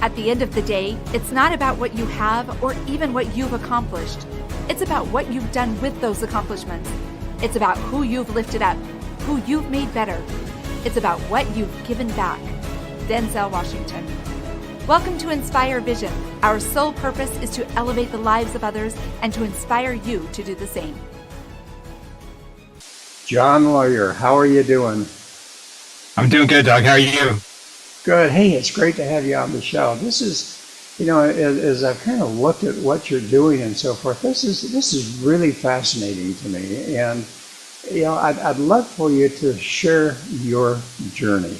At the end of the day, it's not about what you have or even what you've accomplished. It's about what you've done with those accomplishments. It's about who you've lifted up, who you've made better. It's about what you've given back. Denzel Washington. Welcome to Inspire Vision. Our sole purpose is to elevate the lives of others and to inspire you to do the same. John Lawyer, how are you doing? I'm doing good, Doug. How are you? Good. Hey, it's great to have you on the show. This is, as I've kind of looked at what you're doing and so forth, this is really fascinating to me. And, I'd love for you to share your journey.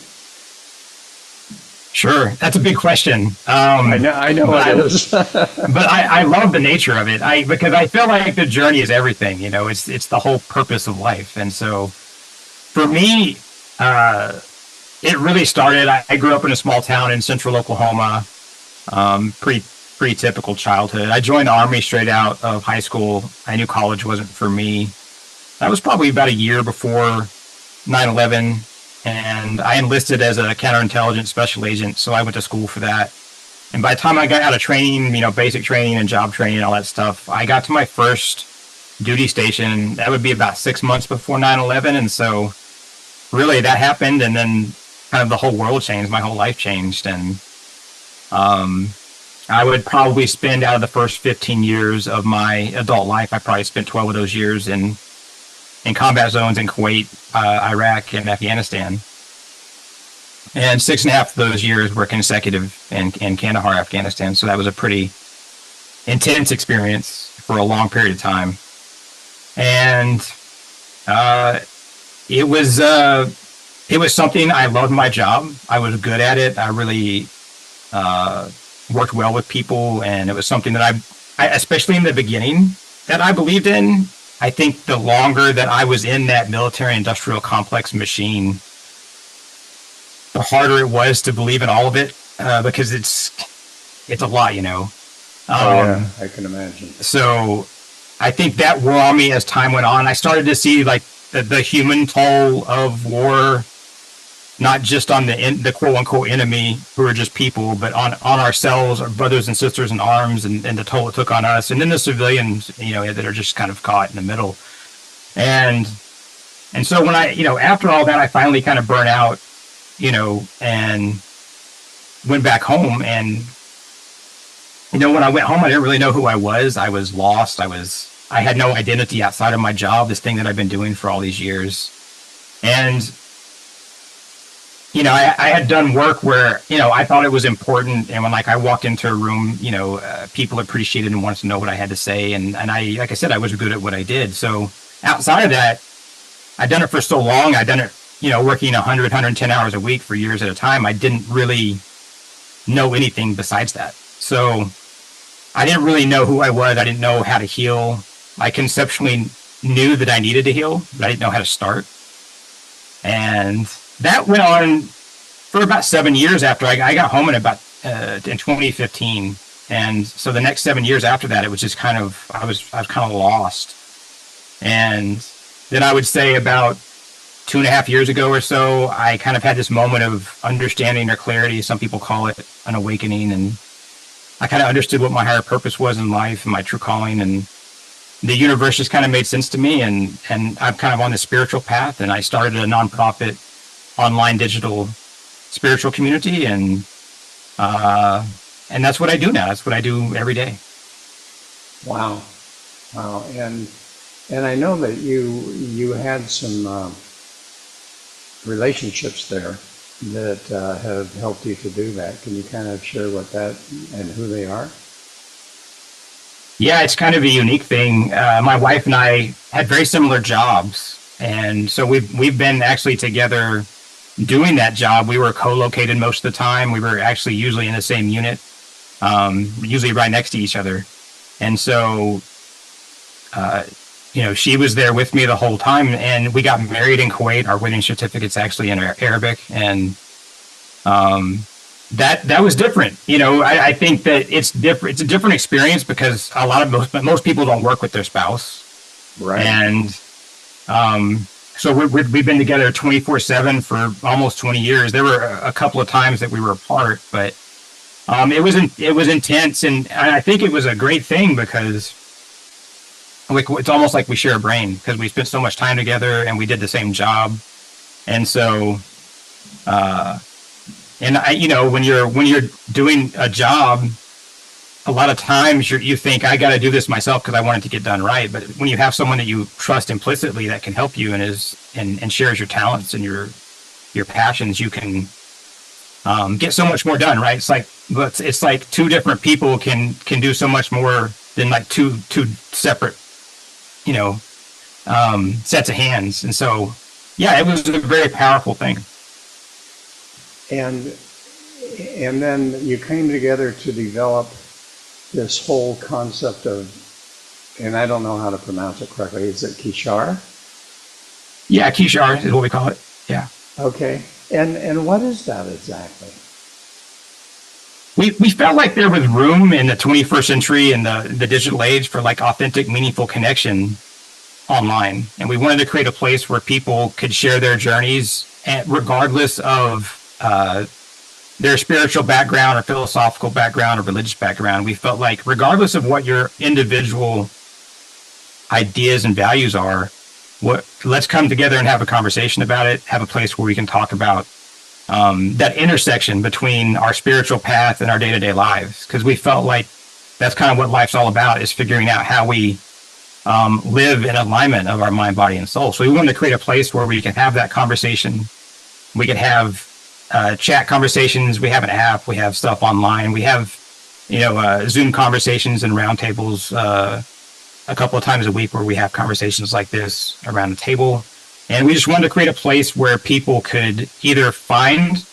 Sure. That's a big question. I know it is. But I love the nature of it. Because I feel like the journey is everything. It's the whole purpose of life. And so for me, it really started. I grew up in a small town in central Oklahoma. Pretty typical childhood. I joined the Army straight out of high school. I knew college wasn't for me. That was probably about a year before 9/11. And I enlisted as a counterintelligence special agent, so I went to school for that. And by the time I got out of training, basic training and job training and all that stuff, I got to my first duty station. That would be about 6 months before 9/11. And so really that happened, and then kind of the whole world changed, my whole life changed. And I would probably spend, out of the first 15 years of my adult life, I probably spent 12 of those years in combat zones in Kuwait, Iraq, and Afghanistan. And 6.5 of those years were consecutive in Kandahar, Afghanistan. So that was a pretty intense experience for a long period of time. And it was something. I loved my job. I was good at it. I really worked well with people, and it was something that I especially in the beginning, that I believed in. I think the longer that I was in that military industrial complex machine, the harder it was to believe in all of it, because it's a lot, Yeah, I can imagine. So I think that wore on me as time went on. I started to see like the human toll of war, not just on the quote unquote enemy who are just people, but on ourselves, our brothers and sisters in arms, and the toll it took on us. And then the civilians, that are just kind of caught in the middle. And so when after all that, I finally kind of burnt out, and went back home. And, when I went home, I didn't really know who I was. I was lost. I had no identity outside of my job, this thing that I've been doing for all these years. And I had done work where, I thought it was important. And when I walked into a room, people appreciated and wanted to know what I had to say. And I, like I said, I was good at what I did. So outside of that, I'd done it for so long. I'd done it, working 100, 110 hours a week for years at a time. I didn't really know anything besides that. So I didn't really know who I was. I didn't know how to heal. I conceptually knew that I needed to heal, but I didn't know how to start. And that went on for about 7 years after I got home in 2015. And so the next 7 years after that, it was just I was kind of lost. And then I would say about 2.5 years ago or so, I kind of had this moment of understanding or clarity. Some people call it an awakening. And I kind of understood what my higher purpose was in life and my true calling. And the universe just kind of made sense to me. And I'm kind of on this spiritual path. And I started a nonprofit online digital spiritual community, and that's what I do now. That's what I do every day. Wow. And I know that you had some relationships there that have helped you to do that. Can you kind of share what that and who they are? Yeah, it's kind of a unique thing. My wife and I had very similar jobs, and so we've been actually together doing that job. We were co-located most of the time. We were actually usually in the same unit, usually right next to each other. And so, she was there with me the whole time, and we got married in Kuwait. Our wedding certificate's actually in Arabic, and that was different. I think that it's different. It's a different experience because most people don't work with their spouse, right? And so we've been together 24/7 for almost 20 years. There were a couple of times that we were apart, but It was intense, and I think it was a great thing because it's almost like we share a brain because we spent so much time together and we did the same job. And so, and when you're doing a job, a lot of times you think I got to do this myself because I want it to get done right. But when you have someone that you trust implicitly that can help you and shares your talents and your passions, you can get so much more done, right? It's like two different people can do so much more than like two separate, sets of hands. And so, yeah, it was a very powerful thing. And then you came together to develop this whole concept of, and I don't know how to pronounce it correctly, is it Kishar? Yeah, Kishar is what we call it. Yeah. Okay. And what is that exactly? We felt like there was room in the 21st century and the digital age for like authentic, meaningful connection online. And we wanted to create a place where people could share their journeys regardless of their spiritual background or philosophical background or religious background. We felt like regardless of what your individual ideas and values are, let's come together and have a conversation about it, have a place where we can talk about that intersection between our spiritual path and our day-to-day lives. Because we felt like that's kind of what life's all about, is figuring out how we live in alignment of our mind, body, and soul. So we wanted to create a place where we can have that conversation. We could have chat conversations. We have an app. We have stuff online. We have, Zoom conversations and roundtables a couple of times a week where we have conversations like this around the table. And we just wanted to create a place where people could either find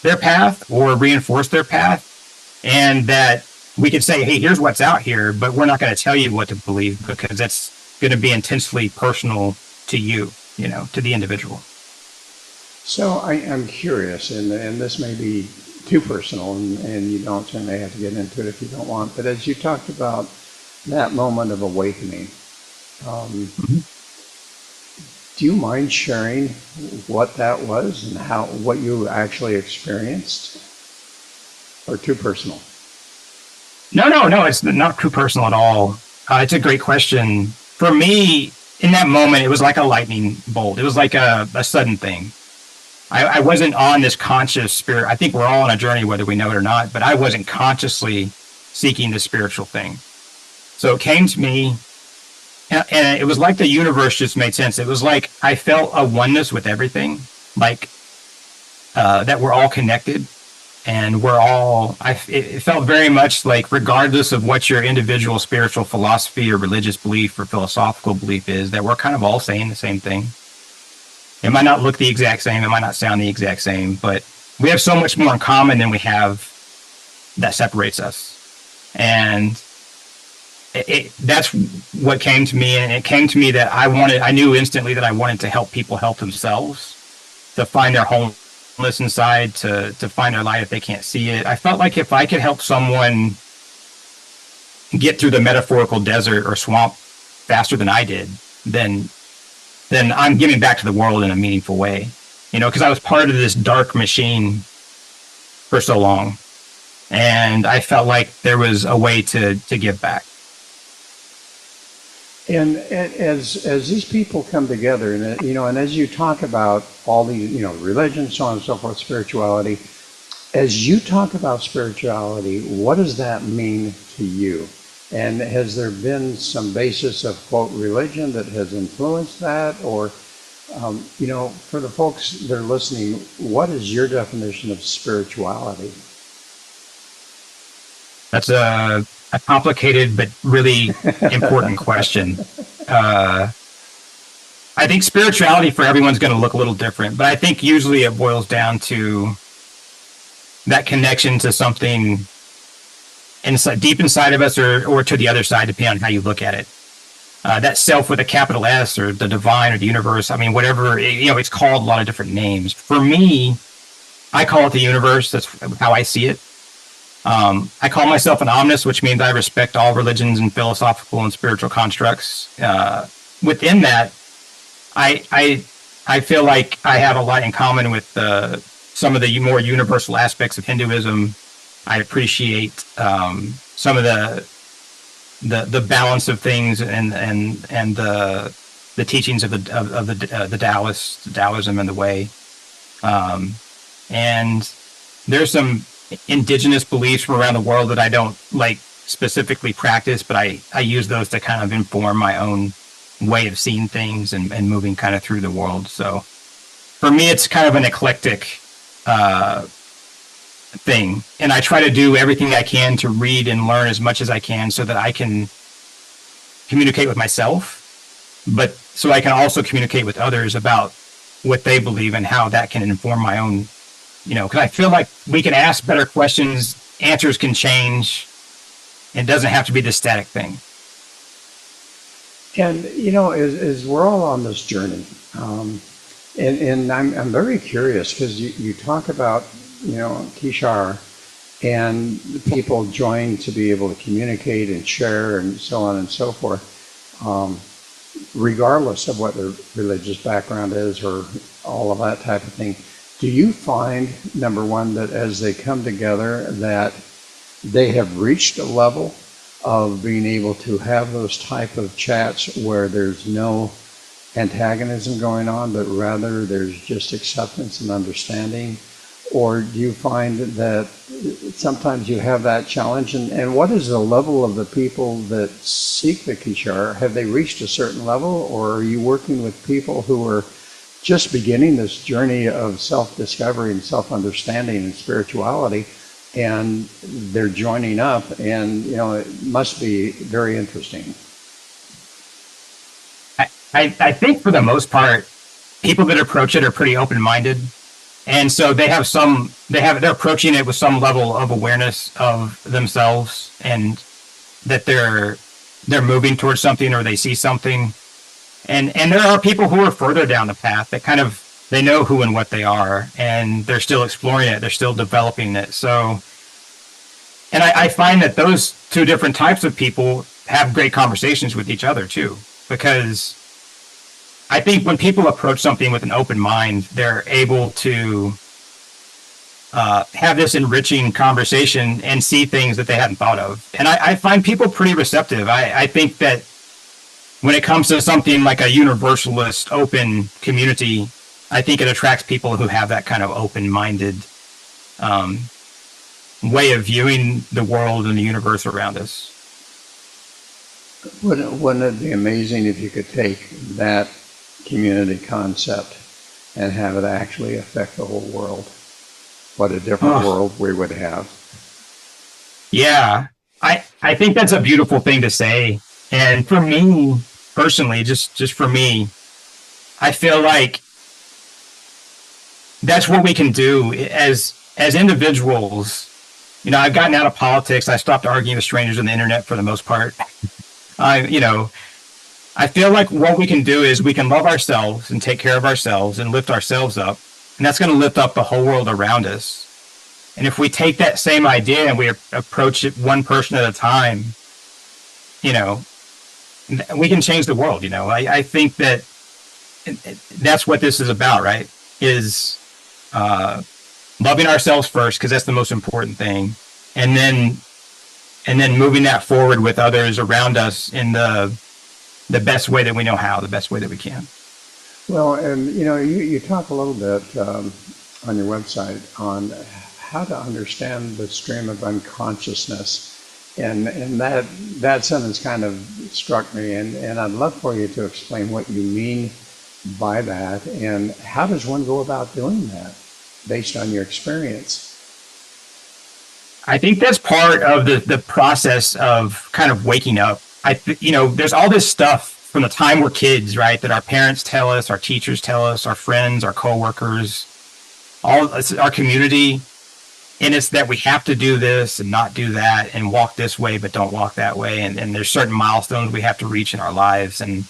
their path or reinforce their path, and that we could say, hey, here's what's out here, but we're not going to tell you what to believe because that's going to be intensely personal to you, to the individual. So I'm curious, and this may be too personal, and you don't certainly have to get into it if you don't want, but as you talked about that moment of awakening, do you mind sharing what that was and what you actually experienced? Or too personal? No, it's not too personal at all. It's a great question. For me, in that moment, it was like a lightning bolt. It was like a sudden thing. I wasn't on this conscious spirit. I think we're all on a journey, whether we know it or not, but I wasn't consciously seeking the spiritual thing. So it came to me, and it was like the universe just made sense. It was like I felt a oneness with everything, like that we're all connected, and it felt very much like regardless of what your individual spiritual philosophy or religious belief or philosophical belief is, that we're kind of all saying the same thing. It might not look the exact same, it might not sound the exact same, but we have so much more in common than we have that separates us. And that's what came to me. And it came to me that I knew instantly that I wanted to help people help themselves, to find their wholeness inside, to find their light if they can't see it. I felt like if I could help someone get through the metaphorical desert or swamp faster than I did, then I'm giving back to the world in a meaningful way, because I was part of this dark machine for so long. And I felt like there was a way to give back. And as these people come together, and as you talk about all these, religion, so on and so forth, spirituality, as you talk about spirituality, what does that mean to you? And has there been some basis of, quote, religion that has influenced that? Or, for the folks that are listening, what is your definition of spirituality? That's a complicated but really important question. I think spirituality for everyone's going to look a little different, but I think usually it boils down to that connection to something deep inside of us or to the other side, depending on how you look at it. That self with a capital S, or the divine, or the universe, whatever, it's called a lot of different names. For me, I call it the universe. That's how I see it. I call myself an omnist, which means I respect all religions and philosophical and spiritual constructs. Within that, I feel like I have a lot in common with some of the more universal aspects of Hinduism I appreciate some of the balance of things and the teachings of the Taoism and the way. And there's some indigenous beliefs from around the world that I don't like specifically practice, but I use those to kind of inform my own way of seeing things and moving kind of through the world. So for me, it's kind of an eclectic thing. And I try to do everything I can to read and learn as much as I can so that I can communicate with myself, but so I can also communicate with others about what they believe and how that can inform my own, because I feel like we can ask better questions, answers can change. It doesn't have to be this static thing. And as we're all on this journey, and I'm very curious because you talk about Kishar and people join to be able to communicate and share and so on and so forth, regardless of what their religious background is or all of that type of thing. Do you find, number one, that as they come together that they have reached a level of being able to have those type of chats where there's no antagonism going on, but rather there's just acceptance and understanding? Or do you find that sometimes you have that challenge? And what is the level of the people that seek the Kishar? Have they reached a certain level, or are you working with people who are just beginning this journey of self-discovery and self-understanding and spirituality, and they're joining up, and it must be very interesting? I think for the most part, people that approach it are pretty open-minded. And so they're approaching it with some level of awareness of themselves and that they're moving towards something or they see something. And there are people who are further down the path that they know who and what they are, and they're still exploring it. They're still developing it. So, and I find that those two different types of people have great conversations with each other too, because I think when people approach something with an open mind, they're able to have this enriching conversation and see things that they hadn't thought of. And I find people pretty receptive. I think that when it comes to something like a universalist, open community, I think it attracts people who have that kind of open-minded way of viewing the world and the universe around us. Wouldn't it be amazing if you could take that community concept and have it actually affect the whole world? What a different world we would have. Yeah, I think that's a beautiful thing to say. And for me personally, just for me, I feel like that's what we can do as individuals. I've gotten out of politics. I stopped arguing with strangers on the internet for the most part. I feel like what we can do is we can love ourselves and take care of ourselves and lift ourselves up. And that's going to lift up the whole world around us. And if we take that same idea and we approach it one person at a time, we can change the world. I think that that's what this is about, right? Is loving ourselves first, because that's the most important thing. And then moving that forward with others around us in the best way that we know how, the best way that we can. Well, and you talk a little bit on your website on how to understand the stream of unconsciousness, and that sentence kind of struck me, and I'd love for you to explain what you mean by that, and how does one go about doing that based on your experience? I think that's part of the process of kind of waking up. There's all this stuff from the time we're kids, right? That our parents tell us, our teachers tell us, our friends, our coworkers, our community. And it's that we have to do this and not do that and walk this way, but don't walk that way. And there's certain milestones we have to reach in our lives. And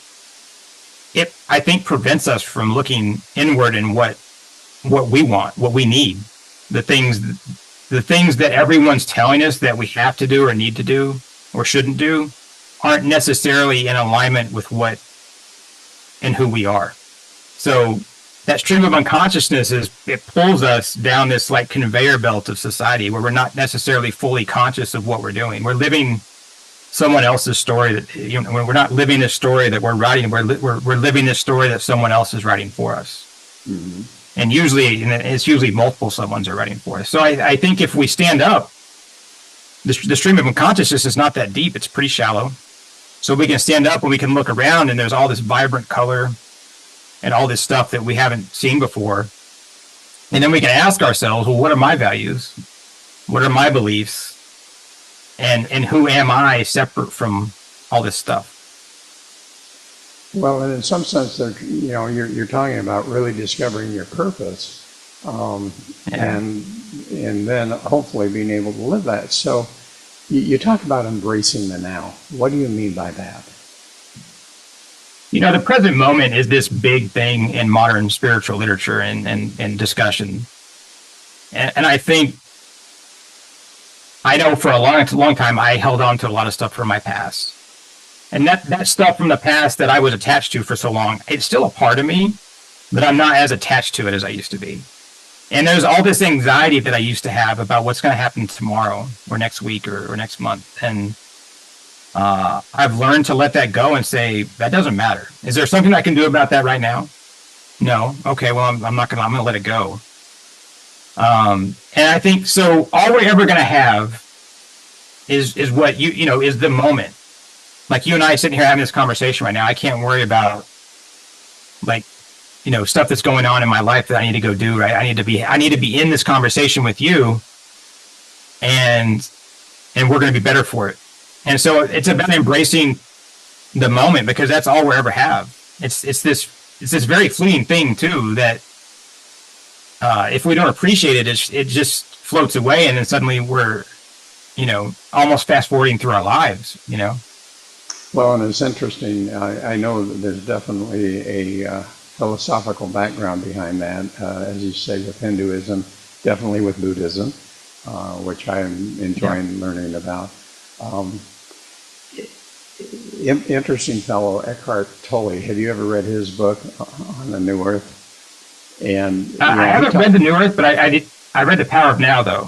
it, I think, prevents us from looking inward and what we want, what we need, the things that everyone's telling us that we have to do or need to do or shouldn't do aren't necessarily in alignment with what and who we are. So that stream of unconsciousness it pulls us down this like conveyor belt of society where we're not necessarily fully conscious of what we're doing. We're living someone else's story that, you know, we're not living this story that we're writing. We're living this story that someone else is writing for us. Mm-hmm. And it's usually multiple someones are writing for us. So I think if we stand up, the stream of unconsciousness is not that deep. It's pretty shallow. So we can stand up and we can look around and there's all this vibrant color and all this stuff that we haven't seen before. And then we can ask ourselves, well, what are my values? What are my beliefs? And who am I separate from all this stuff? Well, and in some sense, you know, you're talking about really discovering your purpose, and then hopefully being able to live that. So you talk about embracing the now. What do you mean by that? You know, the present moment is this big thing in modern spiritual literature and discussion. And I think, I know for a long time, I held on to a lot of stuff from my past. And that stuff from the past that I was attached to for so long, it's still a part of me, but I'm not as attached to it as I used to be. And there's all this anxiety that I used to have about what's going to happen tomorrow or next week or next month. And I've learned to let that go and say, that doesn't matter. Is there something I can do about that right now? No. Okay, well, I'm going to let it go. And I think, so all we're ever going to have is what you know, is the moment. Like you and I sitting here having this conversation right now, I can't worry about like, you know, stuff that's going on in my life that I need to go do, right? I need to be in this conversation with you and we're going to be better for it. And so it's about embracing the moment because that's all we'll ever have. It's this very fleeting thing too, that if we don't appreciate it, it just floats away. And then suddenly we're, you know, almost fast forwarding through our lives, you know? Well, and it's interesting. I know that there's definitely a philosophical background behind that, as you say, with Hinduism, definitely with Buddhism, which I'm enjoying learning about. Interesting fellow, Eckhart Tolle. Have you ever read his book on the New Earth? And I haven't read the New Earth, but I read The Power of Now, though.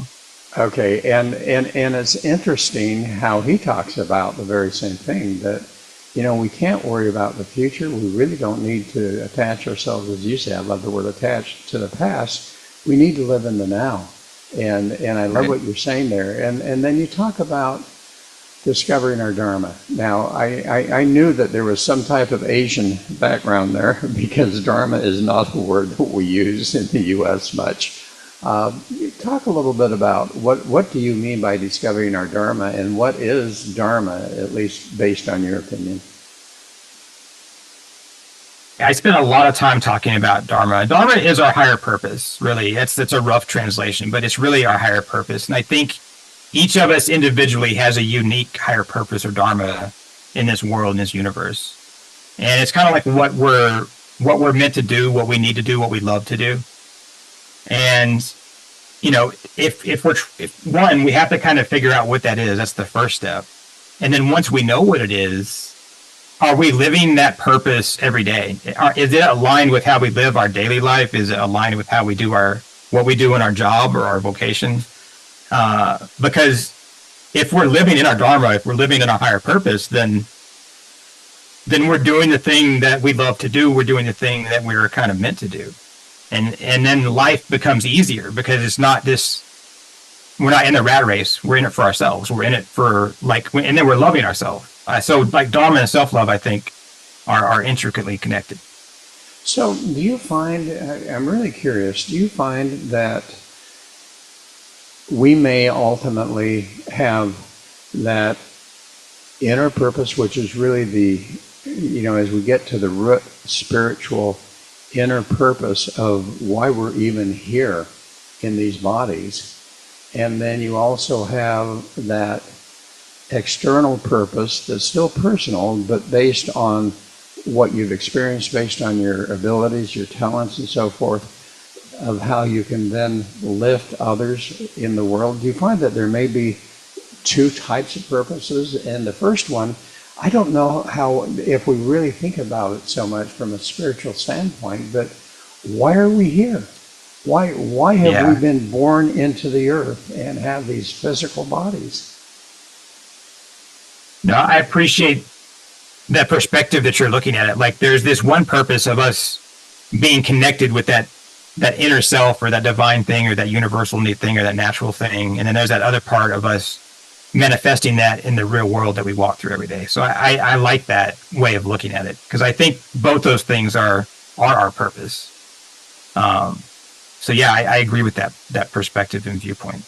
Okay, and it's interesting how he talks about the very same thing, that, you know, we can't worry about the future. We really don't need to attach ourselves, as you say, I love the word attached, to the past. We need to live in the now. And I love what you're saying there. And then you talk about discovering our Dharma. Now, I knew that there was some type of Asian background there because Dharma is not a word that we use in the U.S. much. Talk a little bit about what do you mean by discovering our Dharma, and what is Dharma, at least based on your opinion? I spent a lot of time talking about Dharma. Dharma is our higher purpose, really. That's a rough translation, but it's really our higher purpose. And I think each of us individually has a unique higher purpose or Dharma in this world, in this universe. And it's kind of like what we're meant to do, what we need to do, what we love to do. And, you know, if we have to kind of figure out what that is. That's the first step. And then once we know what it is, are we living that purpose every day? Is it aligned with how we live our daily life? Is it aligned with how we do what we do in our job or our vocation? Because if we're living in our Dharma, if we're living in our higher purpose, then we're doing the thing that we love to do. We're doing the thing that we're kind of meant to do. And then life becomes easier because it's not we're not in the rat race. We're in it for ourselves. We're in it for and then we're loving ourselves. So like Dharma and self-love, I think, are intricately connected. So do you find, I'm really curious, do you find that we may ultimately have that inner purpose, which is really as we get to the root spiritual inner purpose of why we're even here in these bodies, and then you also have that external purpose that's still personal, but based on what you've experienced, based on your abilities, your talents, and so forth, of how you can then lift others in the world. Do you find that there may be two types of purposes? And the first one, I don't know if we really think about it so much from a spiritual standpoint, but why are we here? Why have Yeah. we been born into the earth and have these physical bodies? No, I appreciate that perspective that you're looking at it. Like there's this one purpose of us being connected with that inner self or that divine thing or that universal thing or that natural thing. And then there's that other part of us manifesting that in the real world that we walk through every day. So I like that way of looking at it because I think both those things are our purpose. So yeah, I agree with that perspective and viewpoint.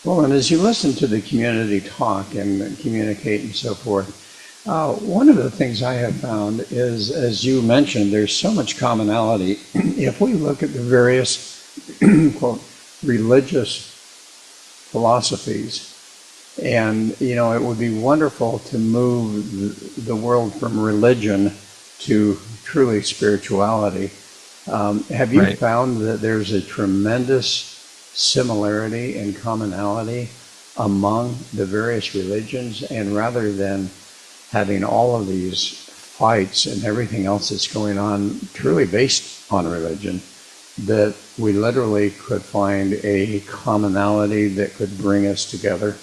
Well, and as you listen to the community talk and communicate and so forth, one of the things I have found is, as you mentioned, there's so much commonality. If we look at the various, quote, religious philosophies, and, you know, it would be wonderful to move the world from religion to truly spirituality. Have you Right. found that there's a tremendous similarity and commonality among the various religions? And rather than having all of these fights and everything else that's going on truly based on religion, that we literally could find a commonality that could bring us together?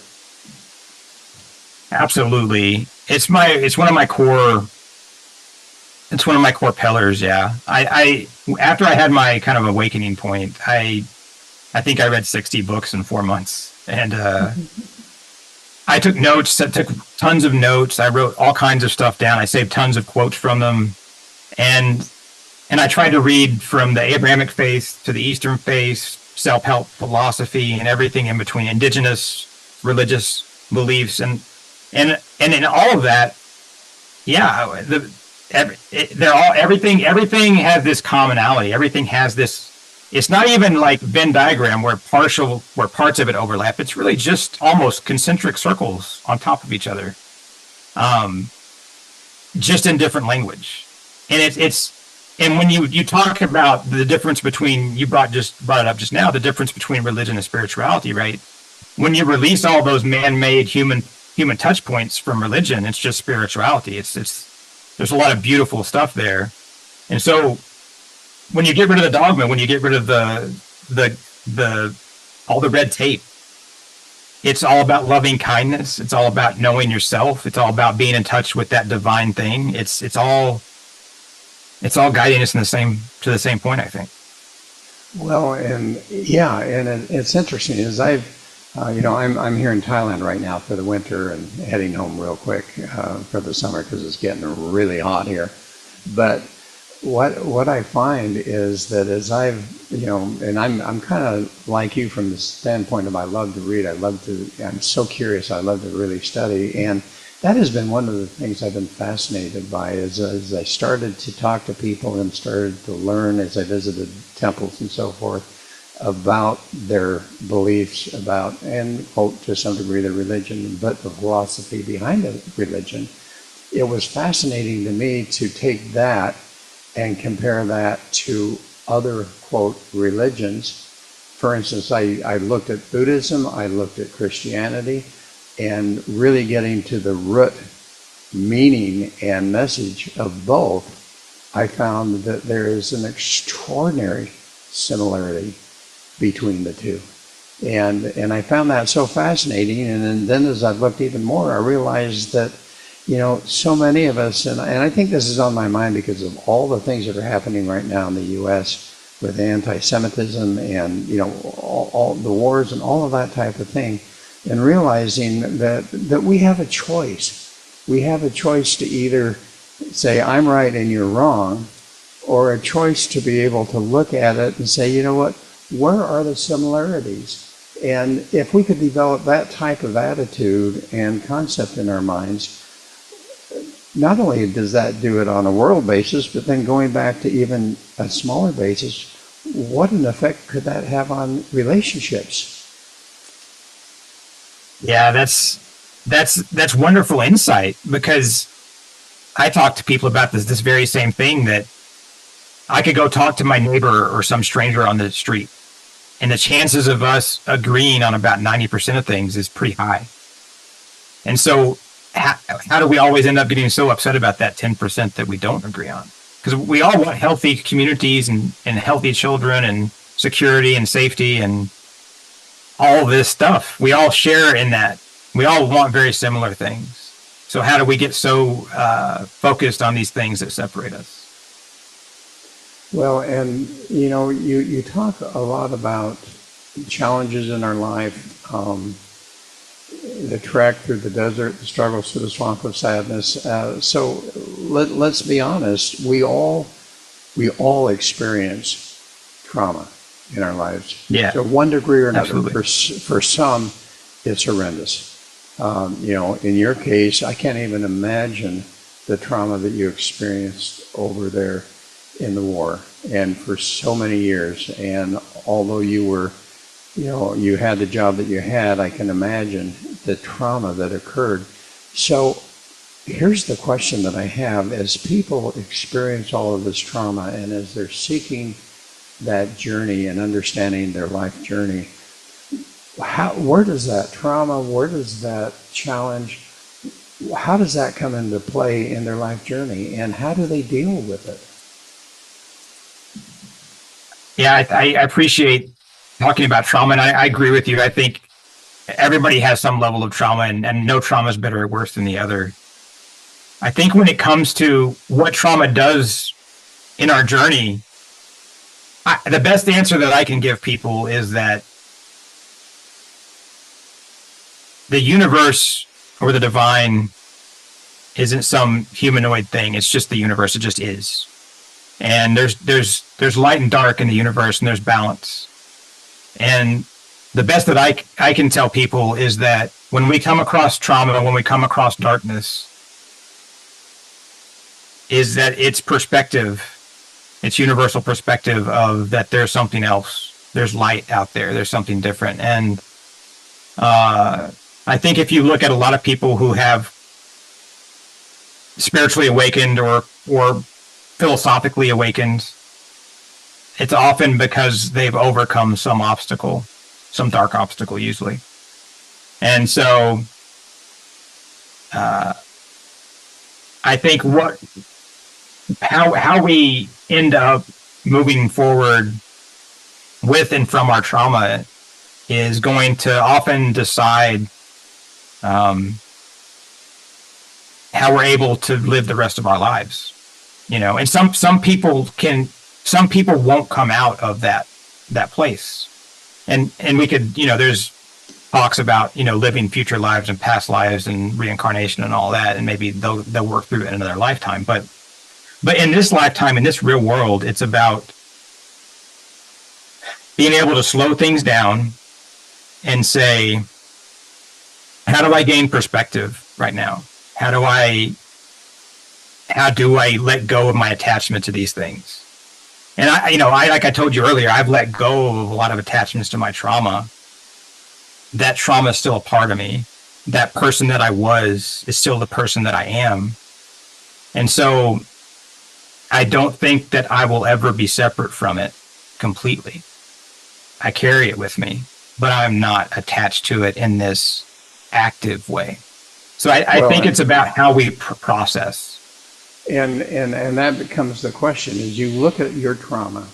Absolutely. It's one of my core pillars. Yeah. I after I had my kind of awakening point, I think I read 60 books in 4 months, and I took notes. I took tons of notes. I wrote all kinds of stuff down. I saved tons of quotes from them, and I tried to read from the Abrahamic faith to the Eastern faith, self-help philosophy, and everything in between, indigenous religious beliefs, and in all of that, yeah, everything has this commonality. Everything has this. It's not even like Venn diagram where parts of it overlap. It's really just almost concentric circles on top of each other, just in different language. And and when you talk about the difference between, you brought it up just now, the difference between religion and spirituality, right? When you release all those man-made human touch points from religion, it's just spirituality. There's a lot of beautiful stuff there. And so when you get rid of the dogma, when you get rid of all the red tape, it's all about loving kindness. It's all about knowing yourself. It's all about being in touch with that divine thing. It's all guiding us to the same point, I think. Well, and yeah, and it's interesting as I'm here in Thailand right now for the winter and heading home real quick for the summer because it's getting really hot here. But what I find is that as and I'm kind of like you from the standpoint of I love to read, I'm so curious, I love to really study, and that has been one of the things I've been fascinated by as I started to talk to people and started to learn as I visited temples and so forth about their beliefs about, and quote, to some degree, the religion, but the philosophy behind the religion. It was fascinating to me to take that and compare that to other, quote, religions. For instance, I looked at Buddhism, I looked at Christianity, and really getting to the root meaning and message of both, I found that there is an extraordinary similarity between the two. And I found that so fascinating. And then as I've looked even more, I realized that, so many of us, and I think this is on my mind because of all the things that are happening right now in the U.S. with anti-Semitism and, all the wars and all of that type of thing, and realizing that we have a choice. We have a choice to either say, I'm right and you're wrong, or a choice to be able to look at it and say, you know what, where are the similarities? And if we could develop that type of attitude and concept in our minds, not only does that do it on a world basis, but then going back to even a smaller basis, what an effect could that have on relationships? Yeah, that's wonderful insight, because I talk to people about this very same thing, that I could go talk to my neighbor or some stranger on the street, and the chances of us agreeing on about 90% of things is pretty high. And so how do we always end up getting so upset about that 10% that we don't agree on? because we all want healthy communities and healthy children and security and safety and all this stuff. We all share in that. We all want very similar things. So how do we get so focused on these things that separate us? Well, and you talk a lot about challenges in our life, the trek through the desert, the struggles through the swamp of sadness. So let's be honest. We all experience trauma in our lives. Yeah. To one degree or another. Absolutely. For some, it's horrendous. In your case, I can't even imagine the trauma that you experienced over there in the war and for so many years. And although you were, you had the job that you had, I can imagine the trauma that occurred. So here's the question that I have. As people experience all of this trauma and as they're seeking that journey and understanding their life journey, where does that trauma, where does that challenge, how does that come into play in their life journey, and how do they deal with it? Yeah, I appreciate talking about trauma, and I agree with you. I think everybody has some level of trauma, and no trauma is better or worse than the other. I think when it comes to what trauma does in our journey, the best answer that I can give people is that the universe or the divine isn't some humanoid thing. It's just the universe. It just is. And there's light and dark in the universe, and there's balance. And the best that I can tell people is that when we come across trauma, when we come across darkness, is that it's perspective, it's universal perspective of that there's something else. There's light out there. There's something different. And I think if you look at a lot of people who have spiritually awakened or philosophically awakened, it's often because they've overcome some obstacle, some dark obstacle usually. And so I think how we end up moving forward with and from our trauma is going to often decide how we're able to live the rest of our lives, and some people won't come out of that place. And we could, there's talks about, living future lives and past lives and reincarnation and all that. And maybe they'll work through it in another lifetime. But in this lifetime, in this real world, it's about being able to slow things down and say, how do I gain perspective right now? How do I let go of my attachment to these things? And I like I told you earlier, I've let go of a lot of attachments to my trauma. That trauma is still a part of me. That person that I was is still the person that I am. And so I don't think that I will ever be separate from it completely. I carry it with me, but I'm not attached to it in this active way. So I think it's about how we process. And that becomes the question. As you look at your trauma,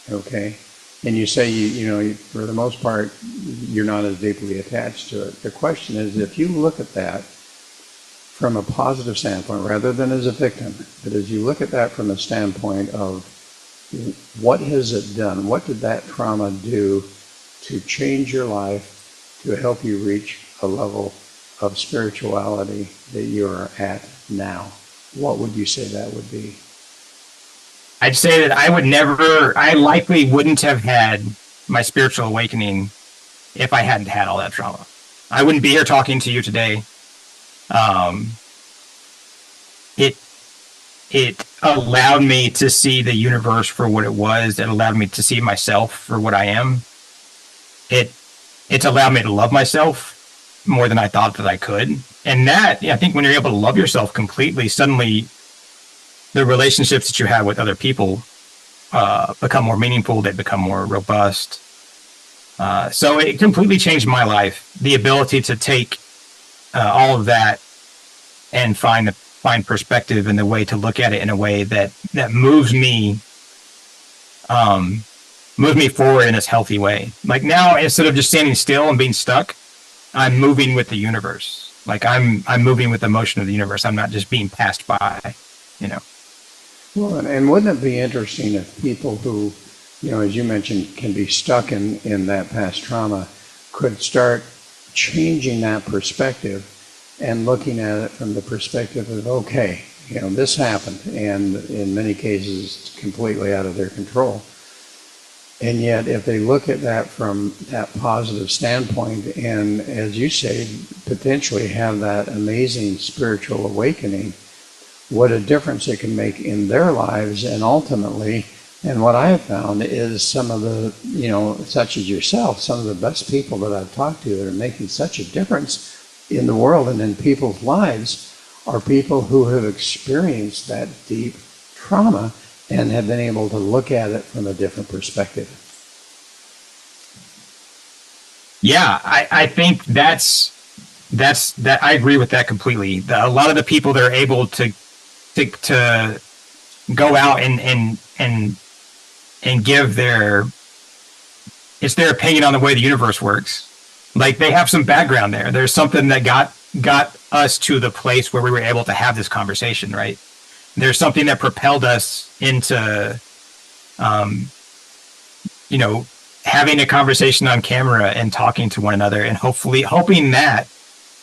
okay, and you say you for the most part you're not as deeply attached to it. The question is, if you look at that from a positive standpoint rather than as a victim, but as you look at that from a standpoint of what has it done, what did that trauma do to change your life, to help you reach a level of spirituality that you're at now, what would you say that would be? I'd say that I likely wouldn't have had my spiritual awakening if I hadn't had all that trauma. I wouldn't be here talking to you today. It allowed me to see the universe for what it was. It allowed me to see myself for what I am. It's allowed me to love myself more than I thought that I could. And that, I think when you're able to love yourself completely, suddenly the relationships that you have with other people become more meaningful. They become more robust. So it completely changed my life. The ability to take all of that and find find perspective and the way to look at it in a way that moves me forward in this healthy way. Like now, instead of just standing still and being stuck, I'm moving with the universe. Like I'm moving with the motion of the universe. I'm not just being passed by, you know. Well, and wouldn't it be interesting if people who, as you mentioned, can be stuck in that past trauma could start changing that perspective and looking at it from the perspective of, okay, this happened, and in many cases, it's completely out of their control. And yet, if they look at that from that positive standpoint, and as you say, potentially have that amazing spiritual awakening, what a difference it can make in their lives. And ultimately, and what I have found is some of the, such as yourself, some of the best people that I've talked to that are making such a difference in the world and in people's lives are people who have experienced that deep trauma and have been able to look at it from a different perspective. Yeah, I think that's that. I agree with that completely. A lot of the people that are able to go out and give their opinion on the way the universe works. Like they have some background there. There's something that got us to the place where we were able to have this conversation, right? There's something that propelled us into, having a conversation on camera and talking to one another, and hoping that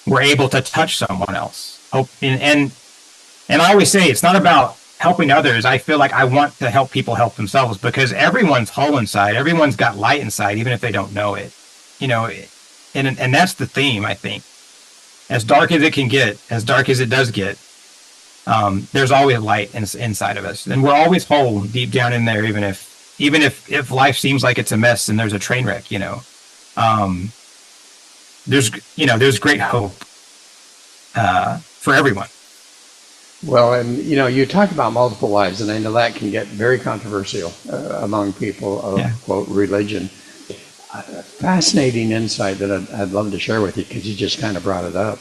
we're able to touch someone else. And I always say it's not about helping others. I feel like I want to help people help themselves, because everyone's whole inside. Everyone's got light inside, even if they don't know it. And that's the theme, I think. As dark as it can get, as dark as it does get, there's always light inside of us, and we're always whole deep down in there, even if life seems like it's a mess and there's a train wreck. There's great hope for everyone. Well, and you talk about multiple lives, and I know that can get very controversial among people of quote religion. Fascinating insight that I'd love to share with you, because you just kind of brought it up.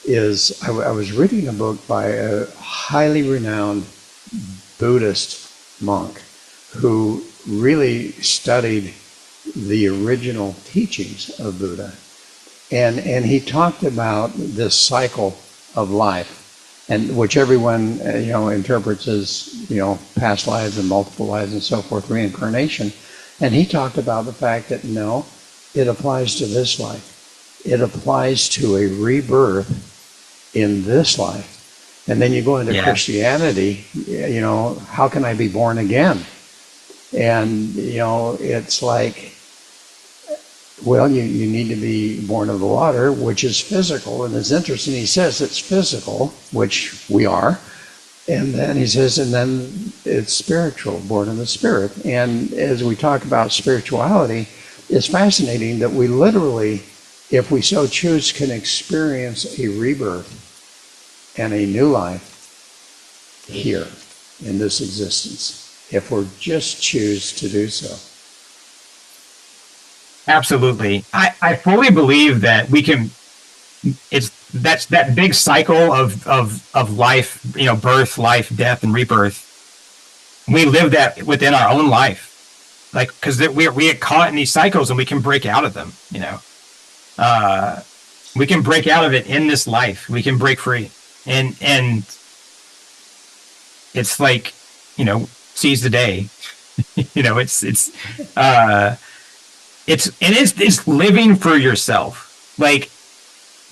Is I was reading a book by a highly renowned Buddhist monk who really studied the original teachings of Buddha. And he talked about this cycle of life, and which everyone interprets as past lives and multiple lives and so forth, reincarnation. And he talked about the fact that no, it applies to this life. It applies to a rebirth in this life. And then you go into Christianity, how can I be born again? And, it's like, well, you need to be born of the water, which is physical. And it's interesting, he says it's physical, which we are. And then he says, and then it's spiritual, born of the Spirit. And as we talk about spirituality, it's fascinating that we literally, if we so choose, can experience a rebirth and a new life here in this existence, if we just choose to do so. Absolutely. I fully believe that we can, that's that big cycle of life, birth, life, death, and rebirth. We live that within our own life, like, because we get caught in these cycles, and we can break out of them. We can break out of it in this life. We can break free, and it's like, seize the day. It's living for yourself. Like,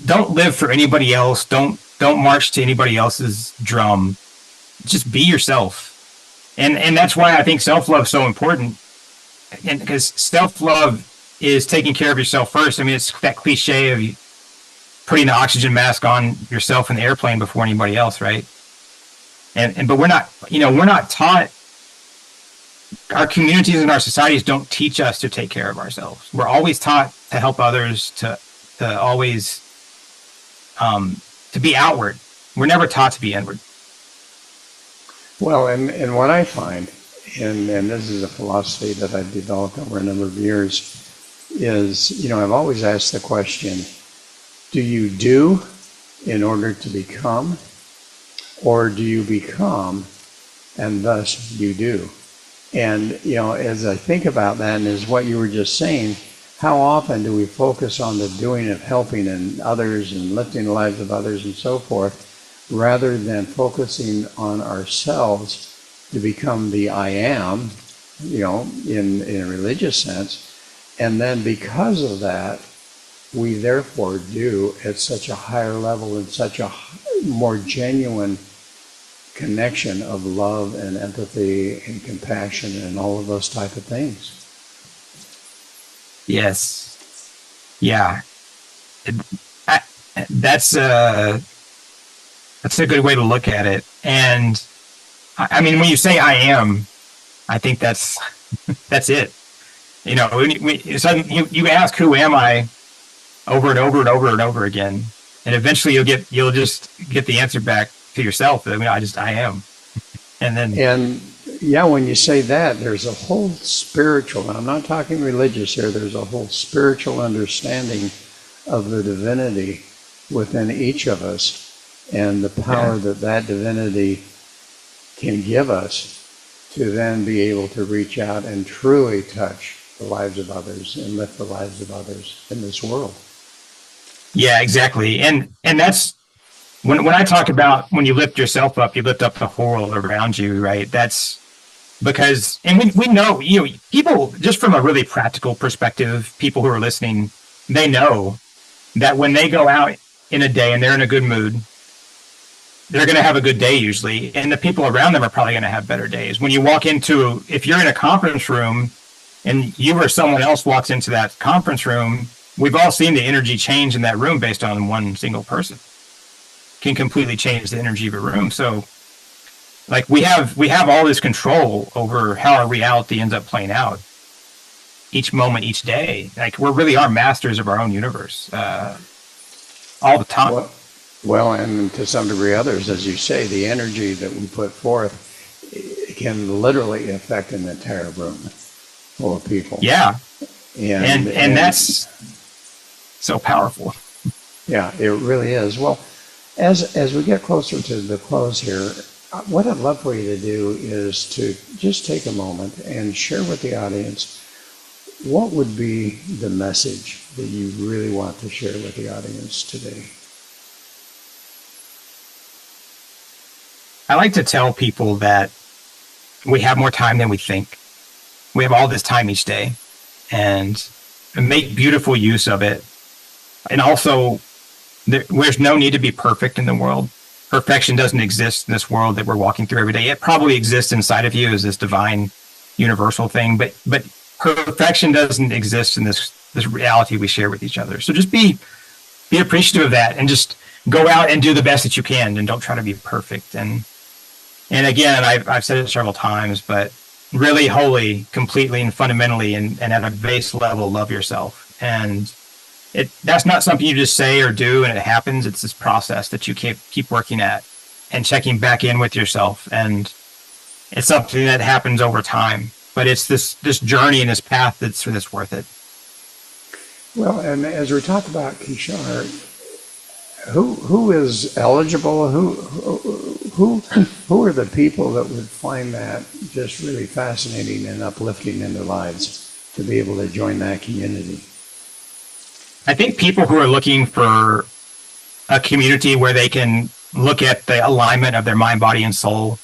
don't live for anybody else. Don't march to anybody else's drum. Just be yourself. And that's why I think self-love is so important. And because self-love is taking care of yourself first. I mean, it's that cliche of you putting the oxygen mask on yourself in the airplane before anybody else, right? But we're not taught. Our communities and our societies don't teach us to take care of ourselves. We're always taught to help others, to always to be outward. We're never taught to be inward. Well, and what I find, and this is a philosophy that I've developed over a number of years, is, I've always asked the question, do you do in order to become, or do you become, and thus you do? And, as I think about that, and as what you were just saying, how often do we focus on the doing of helping and others and lifting the lives of others and so forth, rather than focusing on ourselves to become the I am, in a religious sense. And then because of that, we therefore do at such a higher level and such a more genuine connection of love and empathy and compassion and all of those type of things. Yes. Yeah. That's a good way to look at it. And I mean, when you say I am, I think that's it. You ask, who am I, over and over and over and over again, and eventually you'll just get the answer back to yourself. I mean, I am. And when you say that, there's a whole spiritual, and I'm not talking religious here, there's a whole spiritual understanding of the divinity within each of us and the power that divinity can give us to then be able to reach out and truly touch the lives of others and lift the lives of others in this world. Yeah, exactly. And that's when I talk about when you lift yourself up, you lift up the whole world around you, right? That's because, and we know, people, just from a really practical perspective, people who are listening, they know that when they go out in a day and they're in a good mood, they're going to have a good day usually. And the people around them are probably going to have better days. When you walk into, if you're in a conference room and you or someone else walks into that conference room, we've all seen the energy change in that room based on one single person. Can completely change the energy of a room. So like we have all this control over how our reality ends up playing out each moment, each day. Like we really are masters of our own universe all the time. Well, and to some degree others, as you say, the energy that we put forth can literally affect an entire room full of people. Yeah. And that's so powerful. Yeah, it really is. Well, as we get closer to the close here, what I'd love for you to do is to just take a moment and share with the audience what would be the message that you really want to share with the audience today. I like to tell people that we have more time than we think. We have all this time each day, and make beautiful use of it. And also, there's no need to be perfect in the world. Perfection doesn't exist in this world that we're walking through every day. It probably exists inside of you as this divine universal thing, but perfection doesn't exist in this reality we share with each other. So just be appreciative of that and just go out and do the best that you can, and don't try to be perfect. And again, I've said it several times, but really wholly, completely, and fundamentally, and at a base level, love yourself. And that's not something you just say or do and it happens. It's this process that you keep working at and checking back in with yourself. And it's something that happens over time, but it's this journey and this path that's worth it. Well, and as we talk about Kishar, who is eligible? Who are the people that would find that just really fascinating and uplifting in their lives to be able to join that community? I think people who are looking for a community where they can look at the alignment of their mind, body, and soul,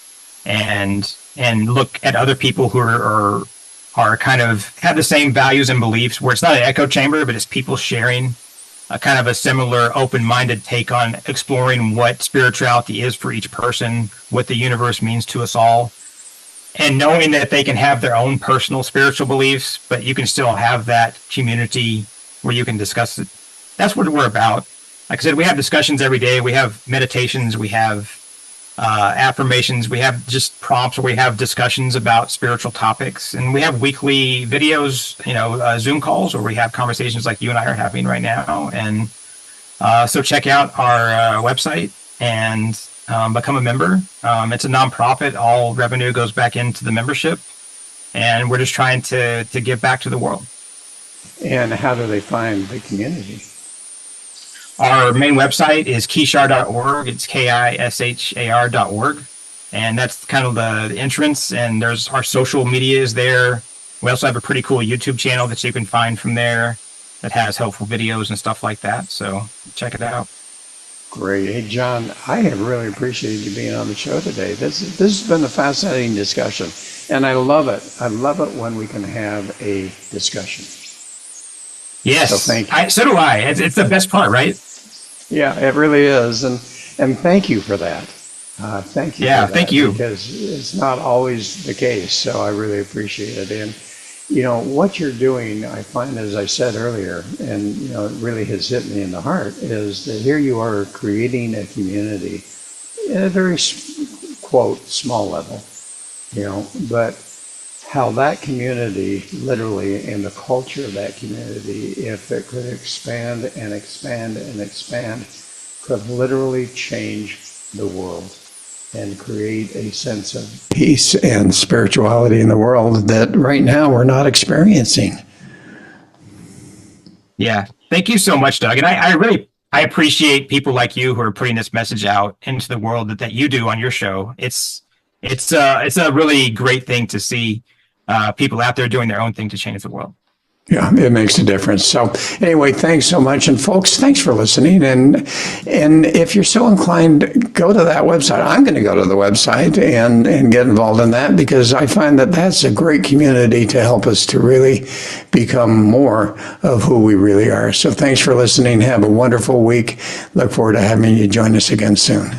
and look at other people who are kind of have the same values and beliefs, where it's not an echo chamber, but it's people sharing a kind of a similar open-minded take on exploring what spirituality is for each person, what the universe means to us all, and knowing that they can have their own personal spiritual beliefs, but you can still have that community where you can discuss it. That's what we're about. Like I said, we have discussions every day. We have meditations. We have affirmations. We have just prompts where we have discussions about spiritual topics. And we have weekly videos, Zoom calls where we have conversations like you and I are having right now. And so check out our website and become a member. It's a nonprofit. All revenue goes back into the membership. And we're just trying to give back to the world. And how do they find the community? Our main website is kishar.org. It's KISHAR.org. And that's kind of the entrance. And there's our social media is there. We also have a pretty cool YouTube channel that you can find from there that has helpful videos and stuff like that. So check it out. Great. Hey, John, I have really appreciated you being on the show today. This has been a fascinating discussion, and I love it. I love it when we can have a discussion. Yes. So thank you. So do I. It's the best part, right? Yeah, it really is. And thank you for that. Thank you. Yeah, for that, thank you. Because it's not always the case. So I really appreciate it. And, you know, what you're doing, I find, as I said earlier, and, you know, it really has hit me in the heart, is that here you are creating a community at a very, quote, small level, you know, but how that community, literally, and the culture of that community, if it could expand and expand and expand, could literally change the world and create a sense of peace and spirituality in the world that right now we're not experiencing. Yeah. Thank you so much, Doug. And I appreciate people like you who are putting this message out into the world that you do on your show. It's a really great thing to see people out there doing their own thing to change the world. Yeah, it makes a difference. So anyway, thanks so much. And folks, thanks for listening. And if you're so inclined, go to that website. I'm going to go to the website and get involved in that, because I find that that's a great community to help us to really become more of who we really are. So thanks for listening. Have a wonderful week. Look forward to having you join us again soon.